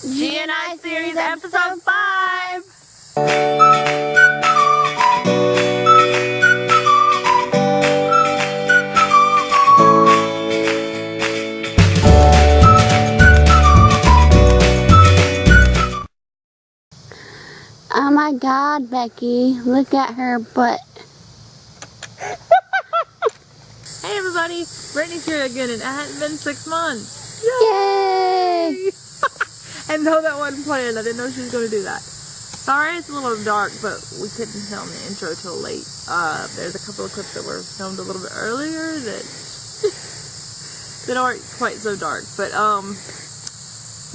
GNI series episode 5. Oh my God, Becky, look at her butt. Hey everybody, Brittany's here again and it hasn't been 6 months. Yay! And no, that wasn't planned. I didn't know she was going to do that. Sorry it's a little dark, but we couldn't film the intro till late. There's a couple of clips that were filmed a little bit earlier that aren't quite so dark. But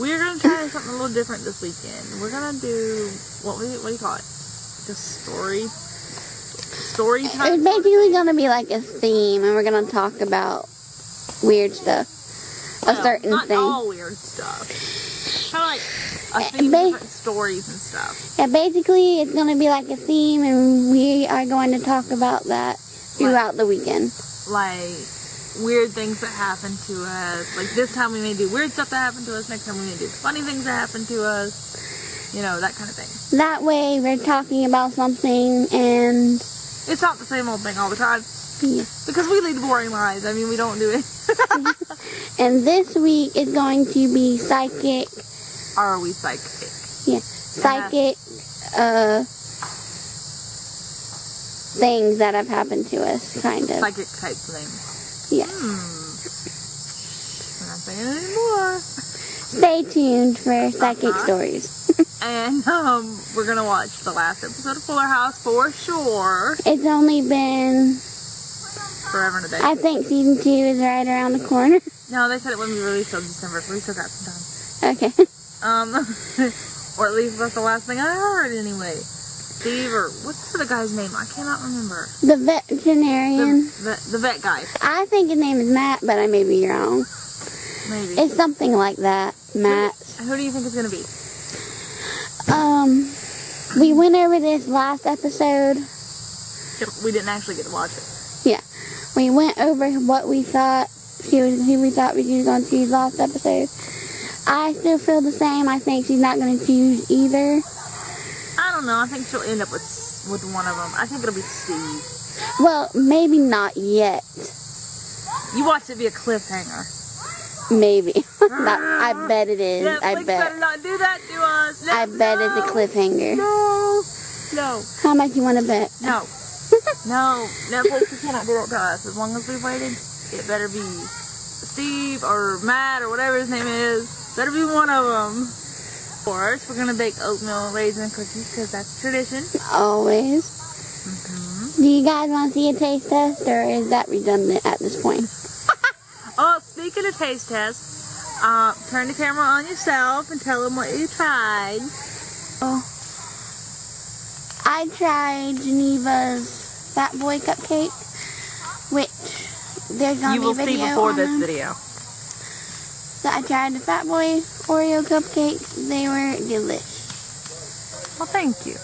we're going to try something a little different this weekend. We're going to do, what do you call it? Just story time? It's basically going to be like a theme, and we're going to talk about weird stuff. Certain not thing. All weird stuff. Kind of like a theme of different stories and stuff. Yeah, basically it's going to be like a theme, and we are going to talk about that throughout the weekend. Like weird things that happen to us. Like this time we may do weird stuff that happened to us. Next time we may do funny things that happen to us. You know, that kind of thing. That way we're talking about something and... It's not the same old thing all the time. Yeah. Because we lead boring lives. I mean, we don't do it. And this week is going to be psychic. Are we psychic? Yeah. Psychic things that have happened to us, kind of. Psychic type things. Yeah. We're not saying it anymore. Stay tuned for psychic stories. And we're gonna watch the last episode of Fuller House for sure. It's only been forever and a day. I think season 2 is right around the corner. No, they said it wouldn't be released till December, so we still got some time. Okay. Or at least that's the last thing I heard anyway. Steve, or what's the guy's name? I cannot remember. The veterinarian. The vet guy. I think his name is Matt, but I may be wrong. Maybe. It's something like that, Matt. Who do you think it's gonna be? We went over this last episode. We didn't actually get to watch it. Yeah. We went over what we thought who we thought we was going to choose last episode. I still feel the same. I think she's not going to choose either. I don't know. I think she'll end up with one of them. I think it'll be Steve. Well, maybe not yet. You watched it be a cliffhanger. Maybe. I bet it is. Netflix I bet. better not do that to us. I bet it's a cliffhanger. No. No. How much you want to bet? No. No. Netflix, you cannot do that to us. As long as we've waited, it better be Steve or Matt or whatever his name is. Better be one of them. First, we're going to bake oatmeal raisin cookies because that's tradition. Always. Do you guys want to see a taste test, or is that redundant at this point? Oh, speaking of taste tests, turn the camera on yourself and tell them what you tried. Oh, I tried Geneva's Fat Boy cupcake, which there's gonna be a video you will see before on this them. video. So I tried the Fat Boy Oreo cupcakes. They were delish. Well, thank you.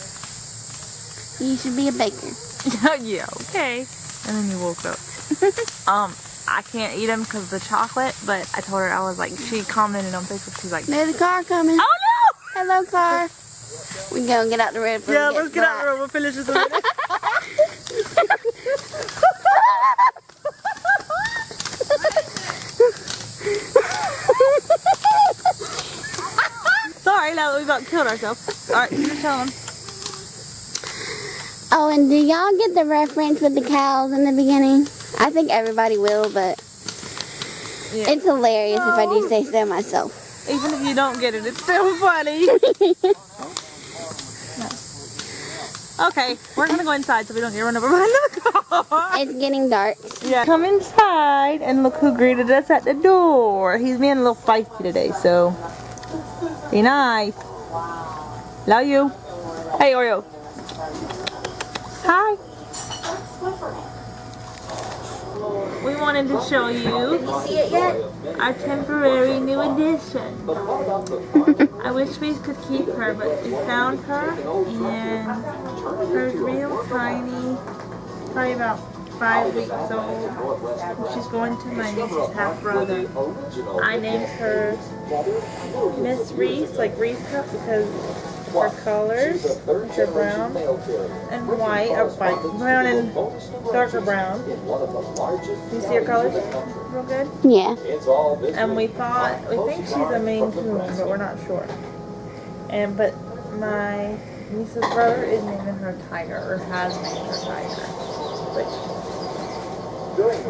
You should be a baker. Yeah, okay. And then you woke up. I can't eat them because of the chocolate, but I told her, I was like, she commented on Facebook, she's like, There's a car coming. oh no! Hello, car. We go get out the road. Yeah, let's get out the road. We'll finish this later. Sorry, now that we've about killed ourselves. Alright, you're telling them. Oh, and do y'all get the reference with the cows in the beginning? I think everybody will, but Yeah. it's hilarious if I do say so myself. Even if you don't get it, it's still funny. Okay, we're gonna go inside so we don't get run over by the car. It's getting dark. Yeah. Come inside and look who greeted us at the door. He's being a little feisty today, so be nice. Love you. Hey, Oreo. Hi. We wanted to show you See it yet? our temporary new addition. I wish we could keep her, but we found her, and her real tiny, probably about 5 5 weeks old. She's going to my niece's half-brother. I named her Miss Reese, like Reese Cup, because her colors, which are brown and white, or white, brown and darker brown. Do you see her colors real good? Yeah. And we think she's a Maine Coon, but we're not sure. But my niece's brother is naming her Tiger, or has named her Tiger. Which,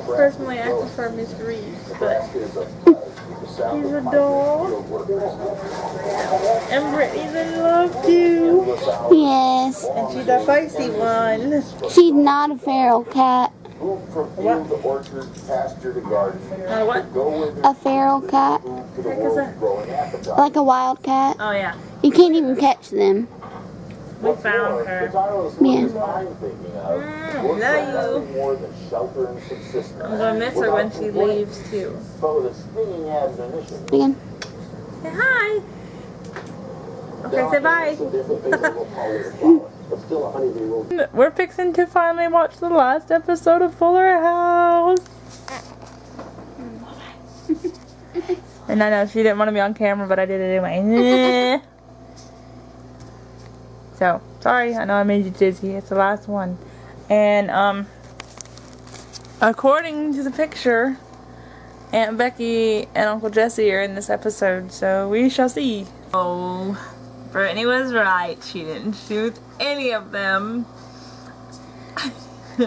personally, I prefer Miss Reese, but he's a dog. And Brittany's in love too. Yes. And she's a feisty one. She's not a feral cat. What? What? A feral cat. What the heck is that? Like a wild cat. Oh yeah. You can't even catch them. We found her. Yeah. Love you. I'm gonna miss her when she leaves too. Again. Say hi. Okay, say bye. We're fixing to finally watch the last episode of Fuller House. And I know she didn't want to be on camera, but I did it anyway. So, sorry, I know I made you dizzy. It's the last one. And, according to the picture, Aunt Becky and Uncle Jesse are in this episode, so we shall see. Oh, Brittany was right. She didn't shoot any of them. I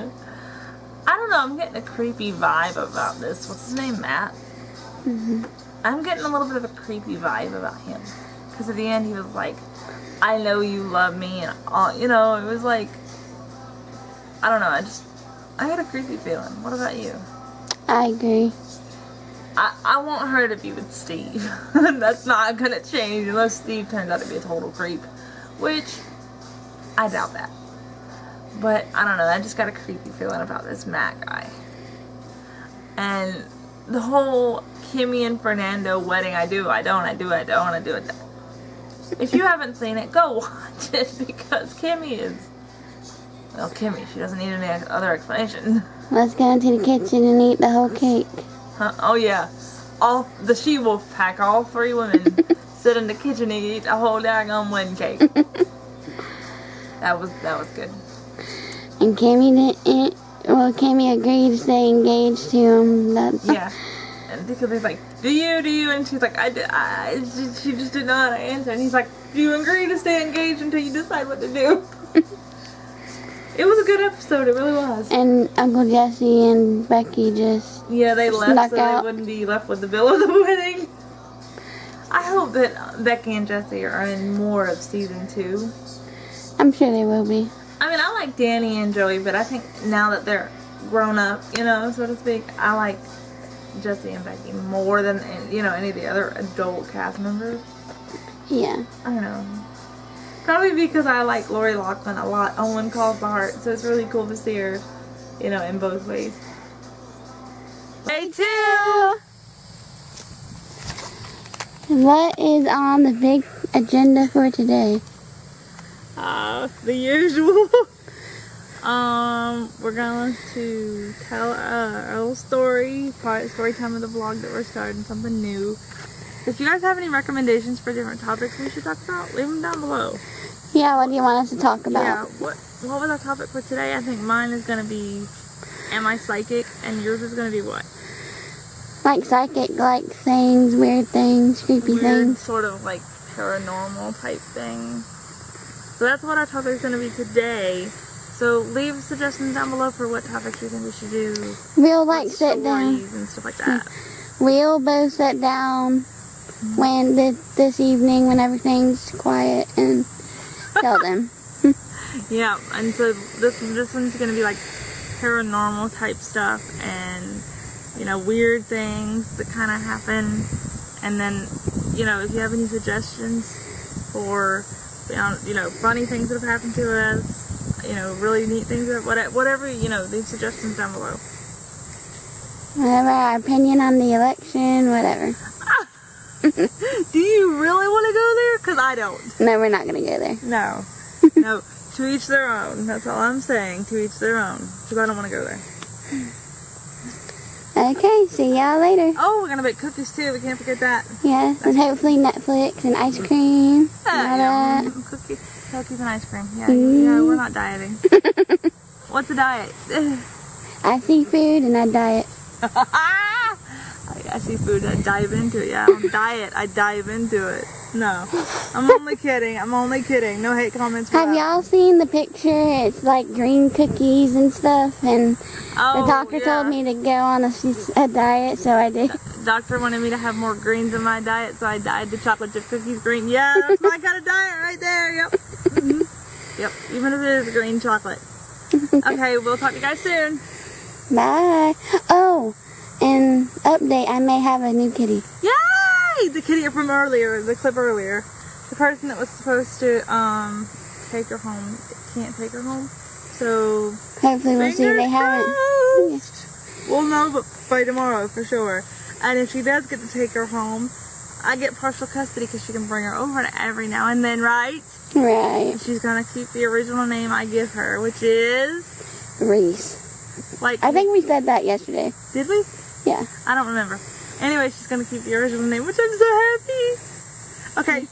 don't know, I'm getting a creepy vibe about this. What's his name, Matt? Mm-hmm. I'm getting a little bit of a creepy vibe about him. Because at the end he was like, I know you love me, and all, you know, it was like, I don't know, I had a creepy feeling. What about you? I agree. I want her to be with Steve. That's not gonna change unless Steve turns out to be a total creep. Which, I doubt that. But, I don't know, I just got a creepy feeling about this Matt guy. And the whole Kimmy and Fernando wedding, I do it. If you haven't seen it, go watch it, because Kimmy is, well, Kimmy, she doesn't need any other explanation. Let's go into the kitchen and eat the whole cake. Huh? Oh yeah, all the she-wolf pack, all 3 women sit in the kitchen and eat a whole daggone wedding cake. That was good. And Kimmy Kimmy agreed to stay engaged to him. Yeah, and because he's like, do you? And she's like, she just didn't know how to answer. And he's like, do you agree to stay engaged until you decide what to do? It was a good episode, it really was. And Uncle Jesse and Becky just they left snuck so out. they wouldn't be left with the bill of the wedding. I hope that Becky and Jesse are in more of season 2. I'm sure they will be. I mean, I like Danny and Joey, but I think now that they're grown up, you know, so to speak, I like Jesse and Becky more than, you know, any of the other adult cast members. Yeah. I don't know. Probably because I like Lori Loughlin a lot on One Calls the Heart, so it's really cool to see her, you know, in both ways. Day 2! What is on the big agenda for today? The usual. We're going to tell our little story time of the vlog that we're starting, something new. If you guys have any recommendations for different topics we should talk about, leave them down below. Yeah, what do you want us to talk about? Yeah, what was our topic for today? I think mine is going to be, am I psychic? And yours is going to be what? Like psychic, like things, weird things, creepy Weird, things. sort of like paranormal type thing. So that's what our topic is going to be today. So leave suggestions down below for what topics you think we should do. We'll like sit down. And stuff like that. We'll both sit down when this evening when everything's quiet and tell them. Yeah, and so this one's going to be like paranormal type stuff and, you know, weird things that kind of happen. And then, you know, if you have any suggestions for, you know, funny things that have happened to us, you know, really neat things, whatever, you know, leave suggestions down below. Whatever, our opinion on the election, whatever. Do you really want to go there? Because I don't. No, we're not going to go there. No. No. To each their own. That's all I'm saying. To each their own. Because I don't want to go there. Okay, see y'all later. Oh, we're gonna make cookies too. We can't forget that. Yes, and hopefully Netflix and ice cream. And all that. Cookies and ice cream. Yeah, yeah, we're not dieting. What's a diet? I see food and I diet. I see food, I dive into it. Yeah, I don't diet, I dive into it. No, I'm only kidding. I'm only kidding. No hate comments. Have y'all seen the picture? It's like green cookies and stuff, and the doctor told me to go on a diet, so I did. Doctor wanted me to have more greens in my diet, so I dyed the chocolate chip cookies green. Yeah, that's my kind of diet right there. Yep. Yep. Even if it is green chocolate. Okay, we'll talk to you guys soon. Bye. Oh, and update, I may have a new kitty. Yay! The kitty from earlier, the clip earlier. The person that was supposed to take her home can't take her home. So hopefully we'll see. They haven't. Yeah. We'll know by tomorrow for sure. And if she does get to take her home, I get partial custody because she can bring her over every now and then, right? Right. And she's gonna keep the original name I give her, which is Reese. Like I think we said that yesterday. Did we? Yeah. I don't remember. Anyway, she's gonna keep the original name, which I'm so happy. Okay.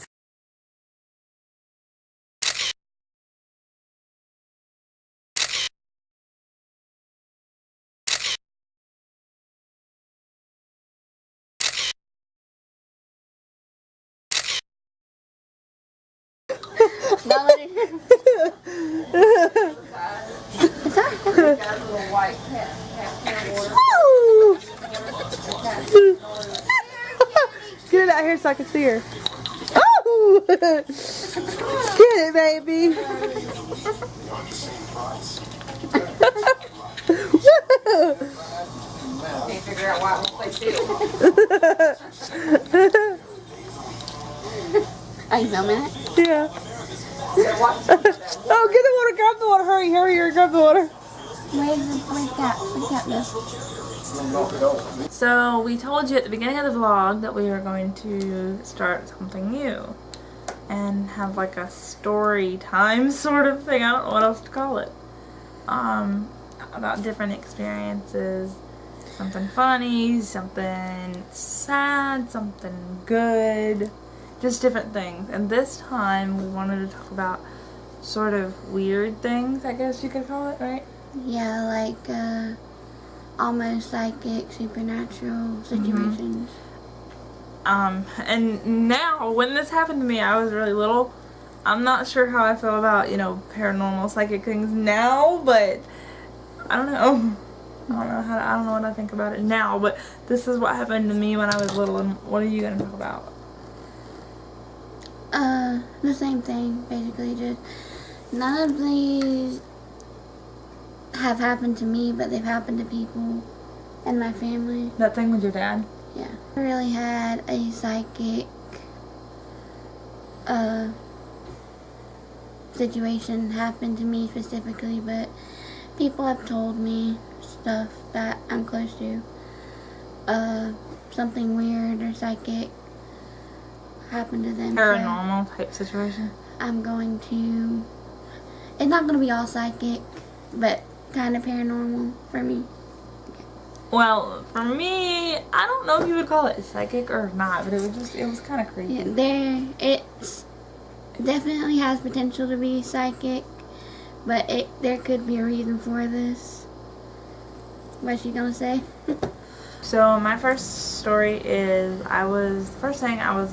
Get it out here so I can see her. Oh! Get it, baby. Can't figure out why it won't stay still. Are you filming it? Yeah. Oh, get the water, grab the water, hurry, hurry, grab the water. Where's cat? Where's cat go? So we told you at the beginning of the vlog that we were going to start something new and have like a story time sort of thing. I don't know what else to call it. About different experiences. Something funny, something sad, something good. Just different things. And this time we wanted to talk about sort of weird things, I guess you could call it, right? Yeah, like almost psychic, supernatural situations. And now, when this happened to me, I was really little. I'm not sure how I feel about, you know, paranormal, psychic things now, but I don't know. I don't know what I think about it now, but this is what happened to me when I was little, and what are you going to talk about? The same thing, basically. Just none of these have happened to me, but they've happened to people in my family. That thing with your dad? Yeah. I really had a psychic situation happen to me specifically, but people have told me stuff that I'm close to. Something weird or psychic happened to them. Paranormal type situation? I'm going to... It's not going to be all psychic, but kind of paranormal for me. Well, for me, I don't know if you would call it psychic or not, but it was kind of creepy. Yeah, it definitely has potential to be psychic, but there could be a reason for this. What's she gonna say? So my first story is I was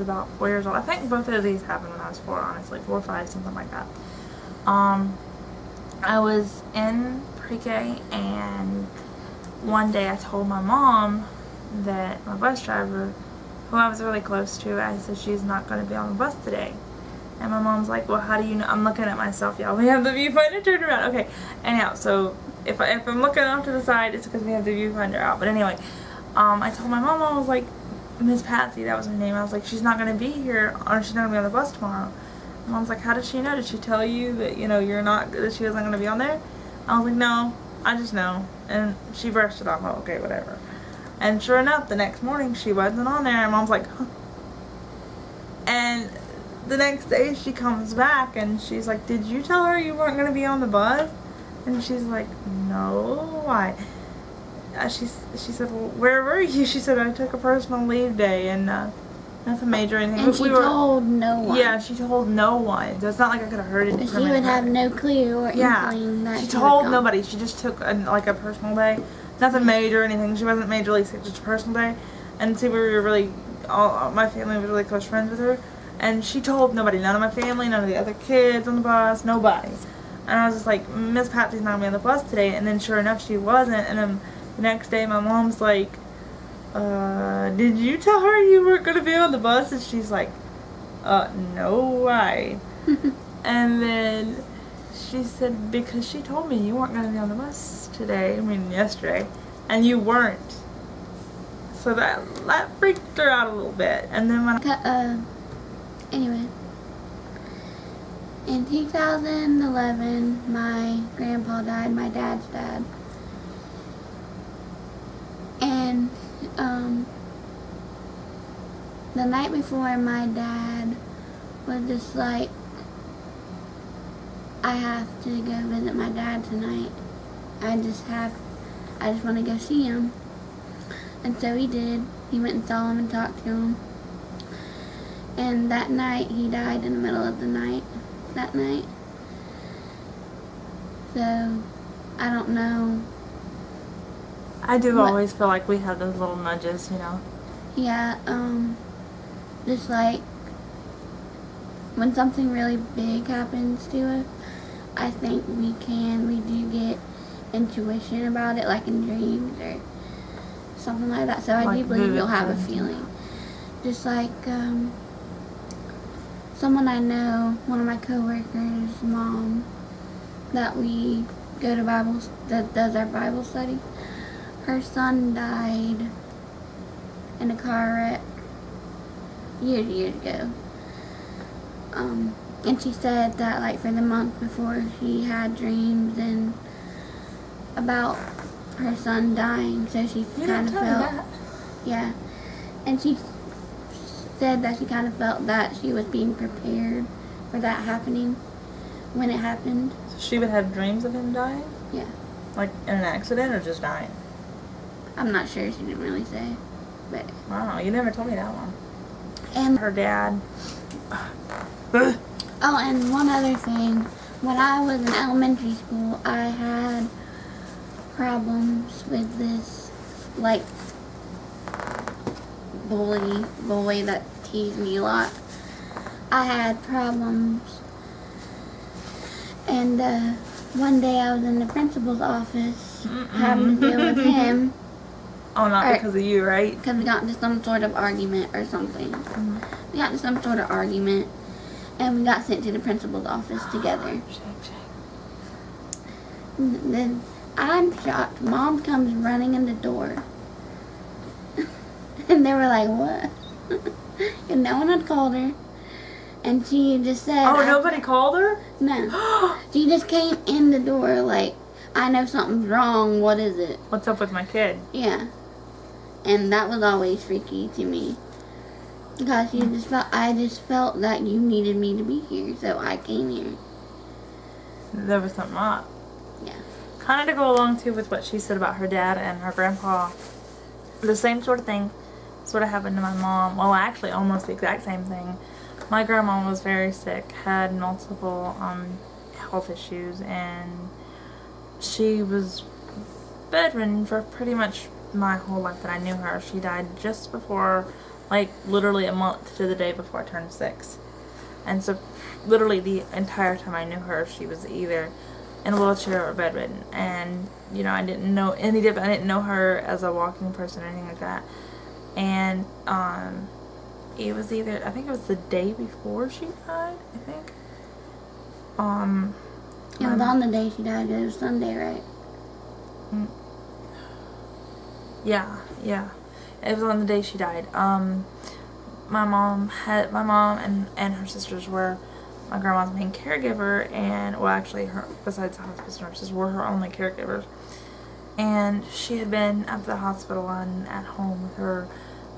about 4 years old. I think both of these happened when I was 4, honestly, 4 or 5, something like that. I was in pre-K, and one day I told my mom that my bus driver, who I was really close to, I said she's not going to be on the bus today. And my mom's like, well, how do you know? I'm looking at myself, y'all. We have the viewfinder turned around. Okay. Anyhow, so if I'm looking off to the side, it's because we have the viewfinder out. But anyway, I told my mom, I was like, Miss Patsy, that was her name. I was like, she's not going to be here, or she's not going to be on the bus tomorrow. My mom's like, how did she know? Did she tell you that, you know, that she wasn't going to be on there? I was like, no, I just know. And she brushed it off. Oh, okay, whatever. And sure enough, the next morning, she wasn't on there. And Mom's like, huh. And the next day, she comes back, and she's like, did you tell her you weren't going to be on the bus? And she's like, no, why? she said, well, where were you? She said, I took a personal leave day and nothing major or anything. And she told no one. Yeah, she told no one. So it's not like I could have heard it But from she would anybody. have no clue or inkling that she she told would nobody. She just took a personal day. Nothing major or anything. She wasn't majorly sick, just a personal day. And see, we were really, my family was really close friends with her. And she told nobody. None of my family, none of the other kids on the bus, nobody. And I was just like, Miss Patsy's not going to be on the bus today. And then sure enough, she wasn't. And then the next day, my mom's like, did you tell her you weren't going to be on the bus? And she's like, no, why? And then she said, because she told me you weren't going to be on the bus today, yesterday, and you weren't. So that freaked her out a little bit. And then when anyway, in 2011, my grandpa died, my dad's dad. And the night before, my dad was just like, I have to go visit my dad tonight. I just want to go see him. And so he did. He went and saw him and talked to him. And that night, he died in the middle of the night. That night. So, I don't know. I do always feel like we have those little nudges, you know. Yeah, just like when something really big happens to us, I think we do get intuition about it, like in dreams or something like that. So I do believe you'll have a feeling. Just like someone I know, one of my coworkers' mom, that we go to that does our Bible study. Her son died in a car wreck years ago. And she said that like for the month before she had dreams and about her son dying, so she kind of felt, yeah, and she said that she kind of felt that she was being prepared for that happening when it happened. So she would have dreams of him dying? Yeah. Like in an accident or just dying? I'm not sure, she didn't really say, but. Wow, you never told me that one. And her dad. Oh, and one other thing. When I was in elementary school, I had problems with this, like, bully that teased me a lot. I had problems. And one day I was in the principal's office having to deal with him. Oh, not because of you, right? Because we got into some sort of argument or something. We got into some sort of argument. And we got sent to the principal's office together. And then I'm shocked. Mom comes running in the door. And they were like, what? And no one had called her. And she just said... Oh, nobody called her? No. She just came in the door like, I know something's wrong. What is it? What's up with my kid? Yeah. And that was always freaky to me. Because I just felt that you needed me to be here, so I came here. There was something up. Yeah. Kind of to go along too with what she said about her dad and her grandpa. The same sort of thing sort of happened to my mom. Well, actually, almost the exact same thing. My grandma was very sick, had multiple health issues, and she was bedridden for pretty much my whole life that I knew her. She died just before, like literally a month to the day before I turned 6. And so literally the entire time I knew her, she was either in a wheelchair or bedridden. And you know, I didn't know any different. I didn't know her as a walking person or anything like that. And it was either, I think it was the day before she died, I think. It was on the day she died. It was Sunday, right? Yeah. It was on the day she died. My mom and her sisters were my grandma's main caregiver, and well, actually, her besides the hospice nurses were her only caregivers. And she had been at the hospital and at home with her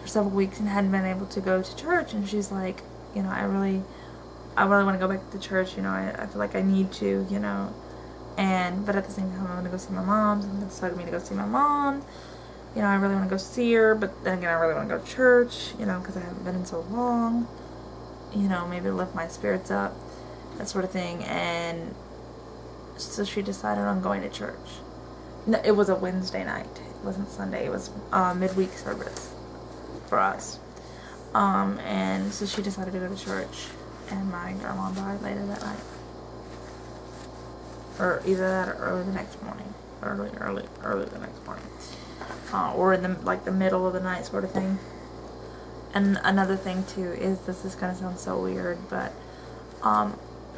for several weeks and hadn't been able to go to church. And she's like, you know, I really want to go back to church. You know, I feel like I need to, you know, But at the same time, I'm going to go see my mom. Something decided me to go see my mom. You know, I really want to go see her, but then again, I really want to go to church, you know, because I haven't been in so long. You know, maybe lift my spirits up, that sort of thing. And so she decided on going to church. No, it was a Wednesday night. It wasn't Sunday. It was midweek service for us. And so she decided to go to church, and my grandma died later that night. Or either that or early the next morning. Early the next morning. Or in the middle of the night sort of thing. And another thing too is, this is gonna sound so weird, but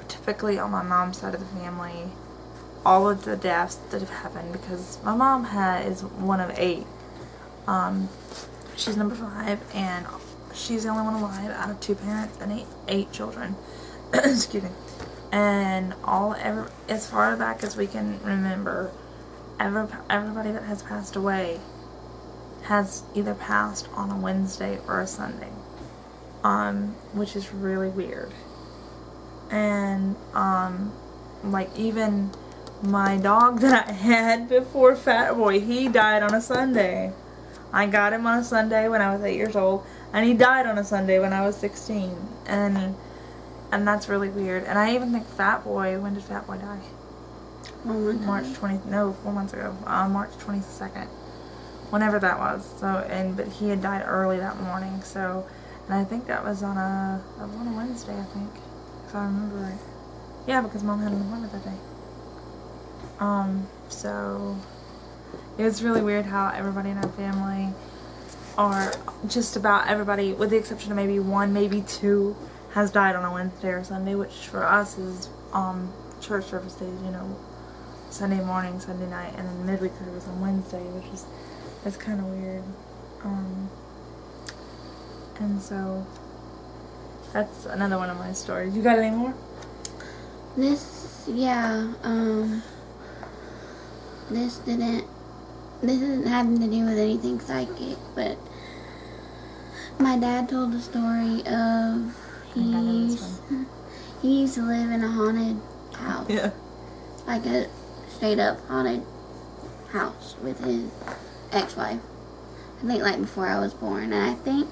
typically on my mom's side of the family, all of the deaths that have happened, because my mom is one of 8. She's number 5, and she's the only one alive out of 2 parents and 8 children. Excuse me. And as far back as we can remember, everybody that has passed away has either passed on a Wednesday or a Sunday, which is really weird. And like even my dog that I had before Fat Boy, he died on a Sunday. I got him on a Sunday when I was 8 years old, and he died on a Sunday when I was 16. And that's really weird. And I even think Fat Boy, when did Fat Boy die? March 4 months ago. March 22nd. Whenever that was. But he had died early that morning. So, and I think that was on a Wednesday, I think, if I remember right. Yeah, because Mom had an appointment that day. So it was really weird how everybody in our family, or just about everybody, with the exception of maybe 1, maybe 2, has died on a Wednesday or Sunday, which for us is church service days, you know, Sunday morning, Sunday night, and then midweek service on Wednesday, which is kind of weird. And so that's another one of my stories. You got any more? This isn't having to do with anything psychic, but my dad told the story of he used to live in a haunted house. Yeah. Like a straight up haunted house with his ex-wife. I think like before I was born, and I think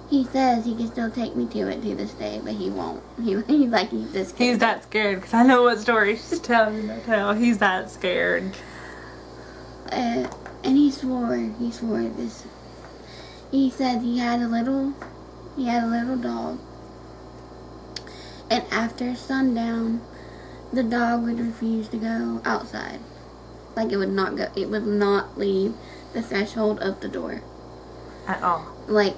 he says he can still take me to it to this day, but he won't. He's just scared. He's that scared, because I know what story she's telling me to tell. He's that scared. And he swore this. He said he had a little dog, and after sundown, the dog would refuse to go outside. Like it would not leave the threshold of the door. At all. Like,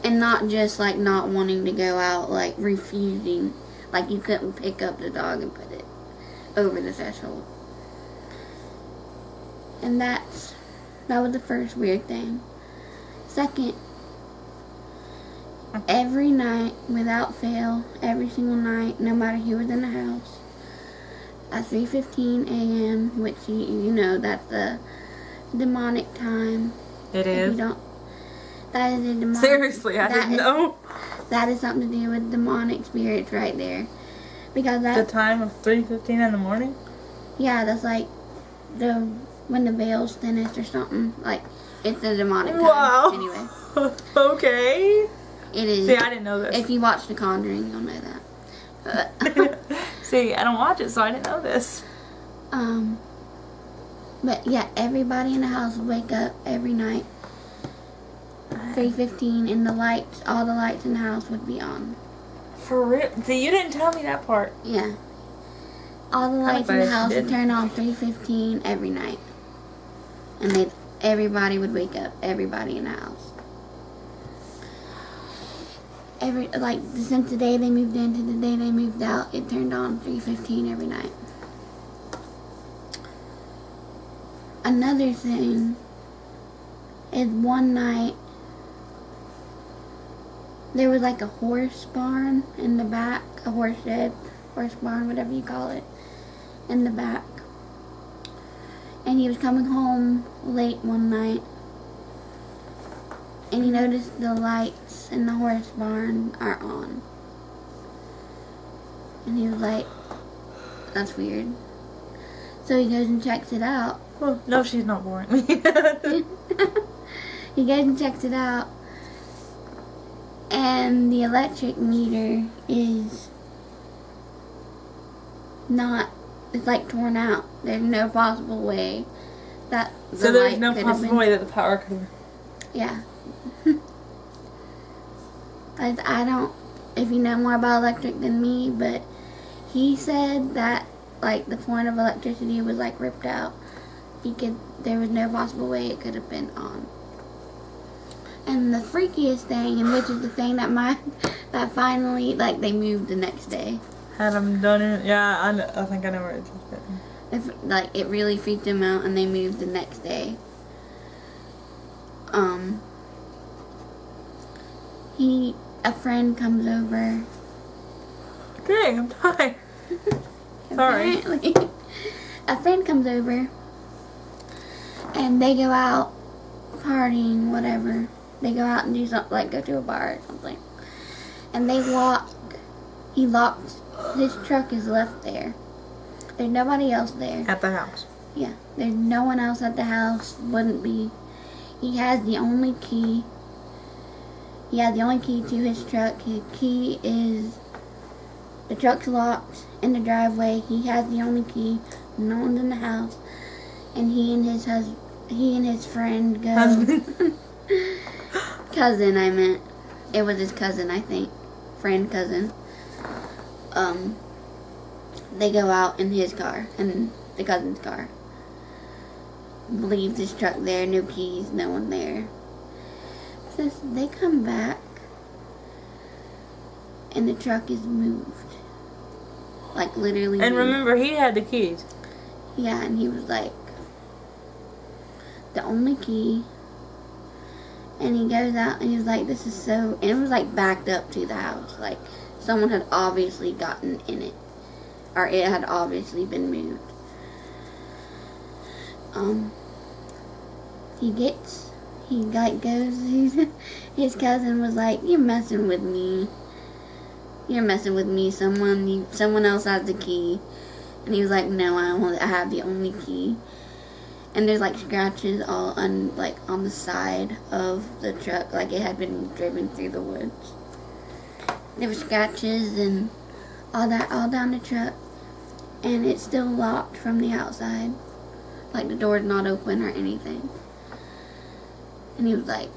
and not just like not wanting to go out, like refusing. Like you couldn't pick up the dog and put it over the threshold. And that was the first weird thing. Second, every night, without fail, every single night, no matter who was in the house, at 3:15 a.m., which you know that's the demonic time. It is. That is a demonic. Seriously, I didn't know. That is something to do with demonic spirits right there, because the time of 3:15 in the morning. Yeah, that's like when the veil's thinnest or something. Like it's a demonic time. Wow. Anyway. Okay. It is. See, I didn't know this. If you watch The Conjuring, you'll know that. See, I don't watch it, so I didn't know this. But yeah, everybody in the house would wake up every night. 3:15, and all the lights in the house would be on. For real? See, you didn't tell me that part. Yeah. All the lights in the house would turn on 3:15 every night. And everybody would wake up, everybody in the house. Since the day they moved in to the day they moved out, it turned on 3:15 every night. Another thing is one night there was like a horse barn in the back, a horse shed, horse barn, whatever you call it, in the back. And he was coming home late one night, and he noticed the lights in the horse barn are on. And he was like, that's weird. So he goes and checks it out. Well, no, she's not boring. He goes and checks it out. And the electric meter is not, it's like torn out. There's no possible way that the So there's light no could have possible been. way that the power could have... Yeah. I don't, if you know more about electric than me, but he said that, like, the point of electricity was, like, ripped out. There was no possible way it could have been on. And the freakiest thing, and which is the thing that finally, like, they moved the next day. Had him done it? Yeah, I think I know where it's been. Like, it really freaked him out, and they moved the next day. A friend comes over. Dang, I'm tired. Sorry. Apparently, a friend comes over, and they go out partying, whatever. They go out and do something, like go to a bar or something. And he locked, his truck is left there. There's nobody else there. At the house. Yeah, there's no one else at the house, wouldn't be. He has the only key. He has the only key to his truck. His key is, the truck's locked in the driveway. He has the only key. No one's in the house. And he and his friend go. Husband. Cousin, I meant. It was his cousin, I think. Friend, cousin. They go out in his car, in the cousin's car. Leaves his truck there, no keys, no one there. So they come back, and the truck is moved. Like, literally And moved. remember, he had the keys. Yeah, and he was like, the only key. And he goes out and he was like, this is so, and it was like backed up to the house. Like, someone had obviously gotten in it. Or it had obviously been moved. His cousin was like, you're messing with me. You're messing with me. Someone else has the key. And he was like, no, I have the only key. And there's like scratches all on the side of the truck, like it had been driven through the woods. There were scratches and all that all down the truck, and it's still locked from the outside, like the door's not open or anything. And he was like,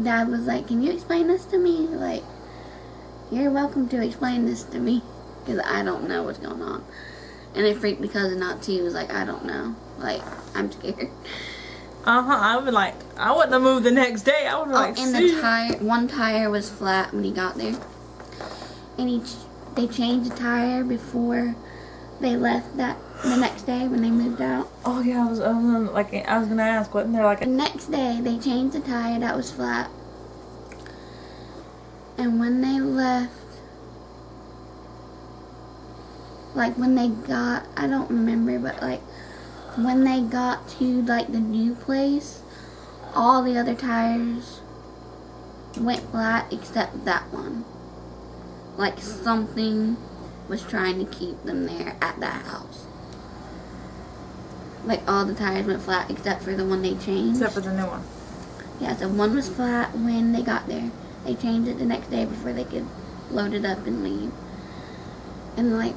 Dad was like, can you explain this to me? Like, you're welcome to explain this to me, because I don't know what's going on. And it freaked the cousin out too. He was like, I don't know. Like, I'm scared. I would like, I wouldn't have moved the next day. I would have like, and one tire was flat when he got there. And they changed the tire before they left the next day when they moved out. Oh yeah, I was gonna ask, wasn't there like The next day, they changed the tire that was flat. And when they left, like when they got, I don't remember, but like when they got to like the new place, all the other tires went flat except that one. Like something was trying to keep them there at that house. Like all the tires went flat except for the one they changed. except for the new one. Yeah, so one was flat when they got there. They changed it the next day before they could load it up and leave. And like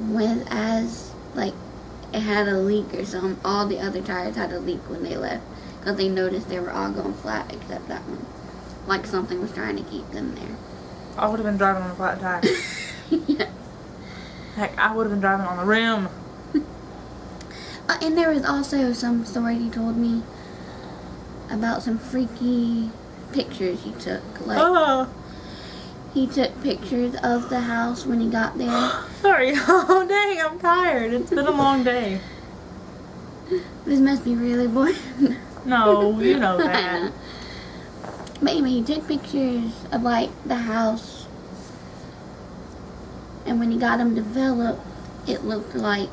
it had a leak or something, all the other tires had a leak when they left, because they noticed they were all going flat except that one. Like something was trying to keep them there. I would have been driving on a flat tire. Yeah. Heck, I would have been driving on the rim. And there was also some story he told me about some freaky pictures he took. Like, he took pictures of the house when he got there. Sorry. Oh, dang, I'm tired. It's been a long day. This must be really boring. No, you know I that. know. But anyway, he took pictures of like the house, and when he got them developed, it looked like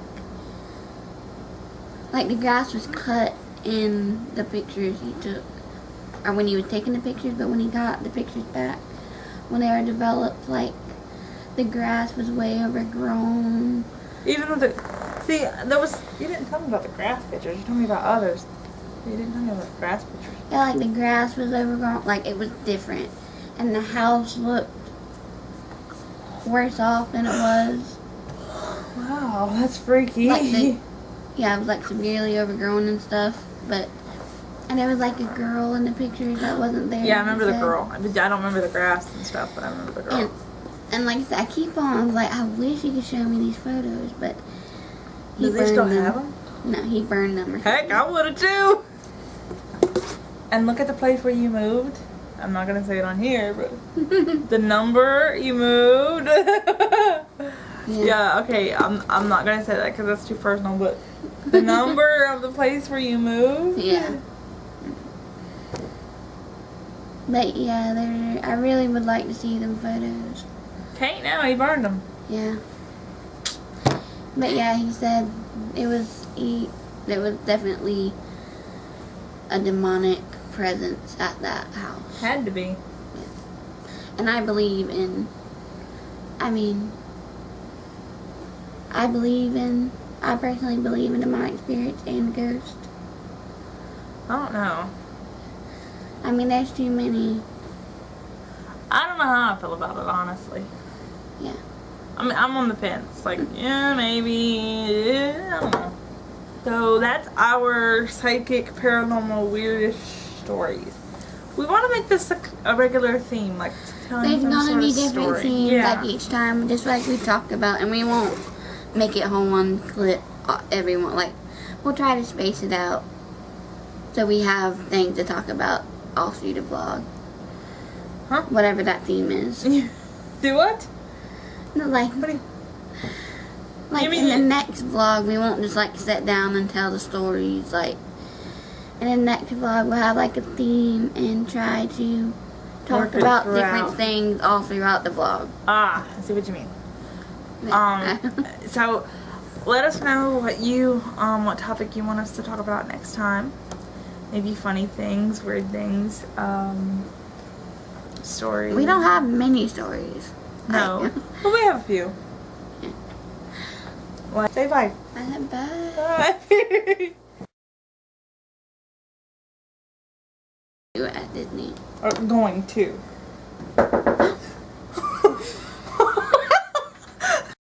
the grass was cut in the pictures he took, or when he was taking the pictures. But when he got the pictures back, when they were developed, like the grass was way overgrown. Even with the See, you didn't tell me about the grass pictures. You told me about others. You didn't tell me about the grass pictures. Yeah, like the grass was overgrown, like it was different. And the house looked worse off than it was. Wow, that's freaky. Yeah, it was like severely overgrown and stuff, and there was like a girl in the pictures that wasn't there. Yeah, I remember the girl. I don't remember the grass and stuff, but I remember the girl. And like I said, I was like, I wish you could show me these photos, but Does he still have them? No, he burned them. Heck, I would have too. And look at the place where you moved. I'm not gonna say it on here, but the number you moved. Yeah, okay. I'm not gonna say that because that's too personal. But the number of the place where you moved. Yeah. But yeah, I really would like to see them photos. Can't now. He burned them. Yeah. But yeah, he said there was definitely a demonic presence at that house. Had to be. Yeah. And I believe in. I personally believe in demonic spirits and ghosts. I don't know. I mean, there's too many. I don't know how I feel about it, honestly. Yeah. I mean, I'm on the fence. Like, yeah, maybe. I don't know. So that's our psychic, paranormal, weirdish stories. We want to make this a regular theme, like telling There's some gonna sort be of different story. themes Yeah. like each time, just like we talked about, and we won't make it whole one clip. Everyone we'll try to space it out so we have things to talk about all through the vlog. Huh? Whatever that theme is. Do what? No, What do you... You mean in the next vlog, we won't just sit down and tell the stories. In the next vlog, we'll have a theme and try to talk about different things all throughout the vlog. Ah, I see what you mean. So let us know what topic you want us to talk about next time. Maybe funny things, weird things, stories. We don't have many stories. No, but we have a few. Well, say bye. I said bye. Bye. At Disney. Going to.